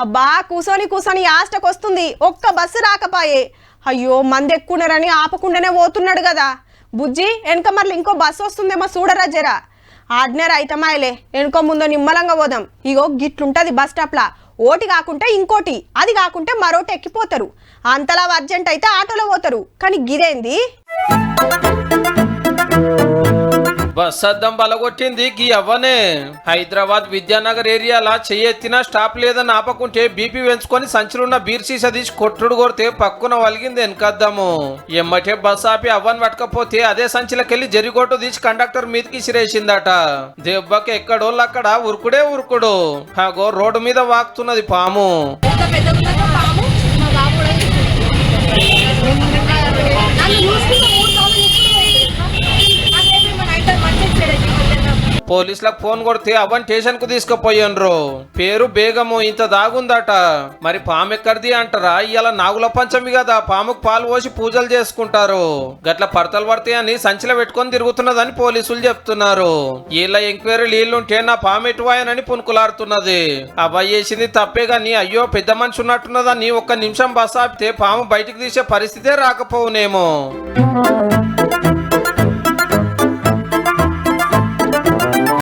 అబ్బా కూసోని కూసోని ఆస్టకొస్తుంది, ఒక్క బస్సు రాకపాయే. అయ్యో మంది ఎక్కున్నారని ఆపకుండానే పోతున్నాడు కదా. బుజ్జి వెనక మళ్ళీ ఇంకో బస్సు వస్తుందేమో చూడరా జరా. ఆజ్ఞర్ అయితమాయలే, వెనుక ముందో నిమ్మలంగా పోదాం. ఇగో గిట్లుంటది బస్ స్టాప్లా, ఓటి కాకుంటే ఇంకోటి, అది కాకుంటే మరోటి ఎక్కిపోతారు. అంతలా అర్జెంట్ అయితే ఆటోలో పోతారు. కానీ గిదేంది బస్ అద్దం బలగొట్టింది గీ అవ్వనే. హైదరాబాద్ విద్యానగర్ ఏరియాలా చెయ్యెత్తినా స్టాప్ లేదని ఆపకుంటే బీపీ పెంచుకొని సంచులున్న బీర్ సీసా తీసి కొట్టుడు కొడితే పక్కున వలిగింది వెనకద్దాము. ఎమ్మటే బస్ ఆపి అవ్వని పట్టకపోతే అదే సంచిలకెళ్లి జరిగొట్టు తీసి కండక్టర్ మీదకి సిరేసిందట. దెబ్బకి ఎక్కడోళ్ళు అక్కడ ఉరుకుడే ఉరుకుడు. హాగో రోడ్డు మీద వాకుతున్నది పాము. పోలీసులకు ఫోన్ కొడితే అవ్వని స్టేషన్ కు తీసుకుపోయినరు. పేరు బేగము, ఇంత దాగుందట. మరి పాము ఎక్కడిది అంటారా? ఇవాళ నాగుల పంచమి కదా, పాముకు పాలు పోసి పూజలు చేసుకుంటారు. గట్ల పడతలు పడతాయి అని సంచిలో పెట్టుకొని తిరుగుతున్నదని పోలీసులు చెప్తున్నారు. వీళ్ళ ఎంక్వైరీ నీళ్లుంటే నా పాము ఎటువాయనని పునుకులాడుతున్నది. అబ్బాయి చేసింది తప్పే గాని అయ్యో పెద్ద మనిషి ఉన్నట్టున్నదని ఒక్క నిమిషం బస్ ఆపితే పాము బయటికి తీసే పరిస్థితే రాకపోవునేమో.